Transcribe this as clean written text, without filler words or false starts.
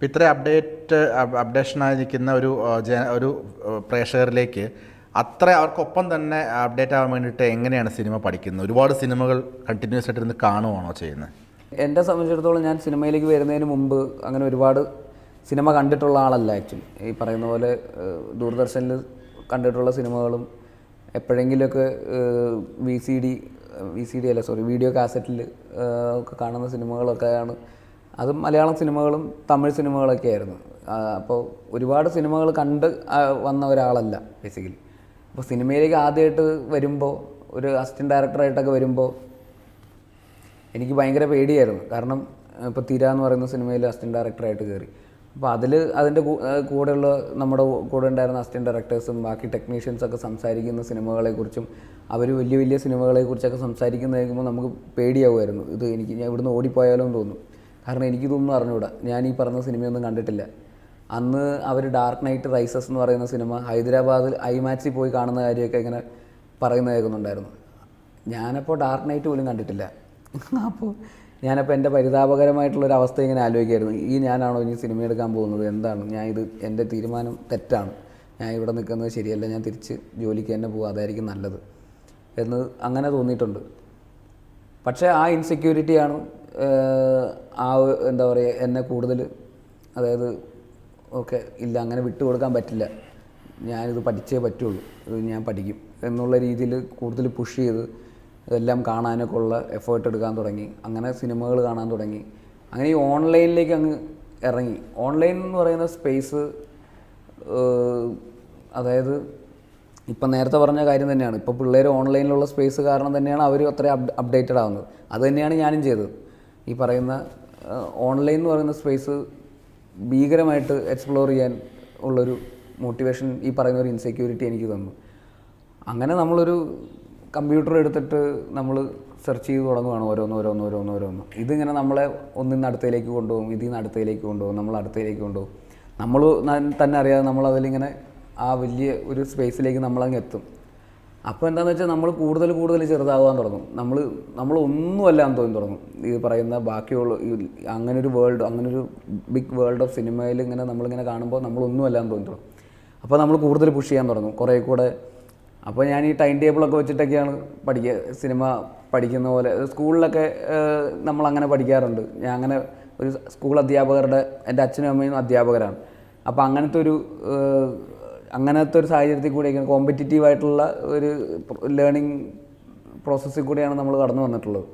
ഇപ്പം ഇത്ര അപ്ഡേഷനായി നിൽക്കുന്ന ഒരു പ്രേക്ഷകരിലേക്ക് അവർക്കൊപ്പം തന്നെ അപ്ഡേറ്റ് ആവാൻ വേണ്ടിയിട്ട് എങ്ങനെയാണ് സിനിമ പഠിക്കുന്നത്? ഒരുപാട് സിനിമകൾ കണ്ടിന്യൂസ് ആയിട്ട് ഇരുന്ന് കാണുവാണോ ചെയ്യുന്നത്? എന്നെ സംബന്ധിച്ചിടത്തോളം ഞാൻ സിനിമയിലേക്ക് വരുന്നതിന് മുമ്പ് അങ്ങനെ ഒരുപാട് സിനിമ കണ്ടിട്ടുള്ള ആളല്ല. ആക്ച്വലി ഈ പറയുന്ന പോലെ ദൂരദർശനിൽ കണ്ടിട്ടുള്ള സിനിമകളും എപ്പോഴെങ്കിലുമൊക്കെ വീഡിയോ കാസറ്റിൽ ഒക്കെ കാണുന്ന സിനിമകളൊക്കെയാണ്. അത് മലയാളം സിനിമകളും തമിഴ് സിനിമകളൊക്കെ ആയിരുന്നു. അപ്പോൾ ഒരുപാട് സിനിമകൾ കണ്ട് വന്ന ഒരാളല്ല ബേസിക്കലി. അപ്പോൾ സിനിമയിലേക്ക് ആദ്യമായിട്ട് വരുമ്പോൾ, ഒരു അസിസ്റ്റൻറ്റ് ഡയറക്ടറായിട്ടൊക്കെ വരുമ്പോൾ എനിക്ക് ഭയങ്കര പേടിയായിരുന്നു. കാരണം ഇപ്പോൾ തിര എന്ന് പറയുന്ന സിനിമയിൽ അസിസ്റ്റൻറ്റ് ഡയറക്ടറായിട്ട് കയറി. അപ്പോൾ അതിൻ്റെ കൂടെയുള്ള നമ്മുടെ കൂടെ ഉണ്ടായിരുന്ന അസിസ്റ്റൻറ്റ് ഡയറക്ടേഴ്സും ബാക്കി ടെക്നീഷ്യൻസൊക്കെ സംസാരിക്കുന്ന സിനിമകളെക്കുറിച്ചും അവർ വലിയ വലിയ സിനിമകളെക്കുറിച്ചൊക്കെ സംസാരിക്കുന്നത് കേൾക്കുമ്പോൾ നമുക്ക് പേടിയാവുമായിരുന്നു. ഞാൻ ഇവിടുന്ന് ഓടിപ്പോയാലോ എന്ന് തോന്നും. കാരണം എനിക്കിതൊന്നും അറിഞ്ഞുകൂടാ. ഞാൻ ഈ പറഞ്ഞ സിനിമയൊന്നും കണ്ടിട്ടില്ല. അന്ന് അവർ ഡാർക്ക് നൈറ്റ് റൈസസ് എന്ന് പറയുന്ന സിനിമ ഹൈദരാബാദിൽ ഐമാക്സിൽ പോയി കാണുന്ന കാര്യമൊക്കെ ഇങ്ങനെ പറയുന്നത് കേൾക്കുന്നുണ്ടായിരുന്നു. ഞാനപ്പോൾ ഡാർക്ക് നൈറ്റ് പോലും കണ്ടിട്ടില്ല. അപ്പോൾ ഞാനപ്പോൾ എൻ്റെ പരിതാപകരമായിട്ടുള്ളൊരവസ്ഥ ഇങ്ങനെ ആലോചിക്കായിരുന്നു. ഞാനാണോ ഇനി സിനിമ എടുക്കാൻ പോകുന്നത്? എന്താണ് എൻ്റെ തീരുമാനം തെറ്റാണ്. ഞാൻ ഇവിടെ നിൽക്കുന്നത് ശരിയല്ല. ഞാൻ തിരിച്ച് ജോലിക്ക് തന്നെ പോകുക, അതായിരിക്കും നല്ലത് എന്ന് അങ്ങനെ തോന്നിയിട്ടുണ്ട്. പക്ഷേ ആ ഇൻസെക്യൂരിറ്റിയാണ് എന്താ പറയുക, എന്നെ കൂടുതൽ, അതായത് ഓക്കെ ഇല്ല, അങ്ങനെ വിട്ടുകൊടുക്കാൻ പറ്റില്ല, ഞാനിത് പഠിച്ചേ പറ്റുള്ളൂ, ഇത് ഞാൻ പഠിക്കും എന്നുള്ള രീതിയിൽ കൂടുതൽ പുഷ് ചെയ്ത് ഇതെല്ലാം കാണാനൊക്കെ ഉള്ള എഫേർട്ട് എടുക്കാൻ തുടങ്ങി. അങ്ങനെ സിനിമകൾ കാണാൻ തുടങ്ങി. അങ്ങനെ ഈ ഓൺലൈനിലേക്ക് അങ്ങ് ഇറങ്ങി. ഓൺലൈൻ എന്ന് പറയുന്ന സ്പേസ്, അതായത് ഇപ്പം നേരത്തെ പറഞ്ഞ കാര്യം തന്നെയാണ്. ഇപ്പോൾ പിള്ളേർ ഓൺലൈനിലുള്ള സ്പേസ് കാരണം തന്നെയാണ് അവർ അത്രയും അപ്ഡേറ്റഡ് ആവുന്നത്. അത് തന്നെയാണ് ഞാനും ചെയ്തത്. ഈ പറയുന്ന ഓൺലൈൻ എന്ന് പറയുന്ന സ്പേസ് ഭീകരമായിട്ട് എക്സ്പ്ലോർ ചെയ്യാൻ ഉള്ളൊരു മോട്ടിവേഷൻ, ഈ പറയുന്ന ഒരു ഇൻസെക്യൂരിറ്റി എനിക്ക് തന്നു. അങ്ങനെ നമ്മളൊരു കമ്പ്യൂട്ടർ എടുത്തിട്ട് നമ്മൾ സെർച്ച് ചെയ്ത് തുടങ്ങുകയാണ് ഓരോന്ന്. ഇതിങ്ങനെ നമ്മളെ ഒന്നിന്ന് അടുത്തയിലേക്ക് കൊണ്ടുപോകും, ഇതിൽ നിന്ന് അടുത്തയിലേക്ക് കൊണ്ടുപോകും, നമ്മൾ അടുത്തയിലേക്ക് കൊണ്ടുപോകും. നമ്മൾ തന്നെ അറിയാതെ നമ്മളതിലിങ്ങനെ ആ വലിയ ഒരു സ്പേസിലേക്ക് നമ്മളങ്ങ് എത്തും. അപ്പോൾ എന്താണെന്ന് വെച്ചാൽ നമ്മൾ കൂടുതൽ ചെറുതാകാൻ തുടങ്ങും. നമ്മളൊന്നുമല്ല എന്ന് തോന്നി തുടങ്ങും. ഈ പറയുന്ന ബാക്കിയുള്ള അങ്ങനൊരു ബിഗ് വേൾഡ് ഓഫ് സിനിമയിൽ ഇങ്ങനെ നമ്മളിങ്ങനെ കാണുമ്പോൾ നമ്മളൊന്നുമല്ല എന്ന് തോന്നി തുടങ്ങും. അപ്പോൾ നമ്മൾ കൂടുതൽ പുഷ് ചെയ്യാൻ തുടങ്ങും കുറേ കൂടെ. അപ്പോൾ ഞാൻ ഈ ടൈം ടേബിളൊക്കെ വെച്ചിട്ടൊക്കെയാണ് പഠിക്കുക. സിനിമ പഠിക്കുന്ന പോലെ സ്കൂളിലൊക്കെ നമ്മളങ്ങനെ പഠിക്കാറുണ്ട്. ഞാൻ അങ്ങനെ ഒരു സ്കൂൾ അധ്യാപകരുടെ, എൻ്റെ അച്ഛനും അമ്മയും അധ്യാപകരാണ്. അപ്പോൾ അങ്ങനത്തെ ഒരു സാഹചര്യത്തിൽ കൂടെ കോമ്പറ്റിറ്റീവായിട്ടുള്ള ഒരു ലേണിംഗ് പ്രോസസ്സിൽ കൂടെയാണ് നമ്മൾ കടന്നു വന്നിട്ടുള്ളത്.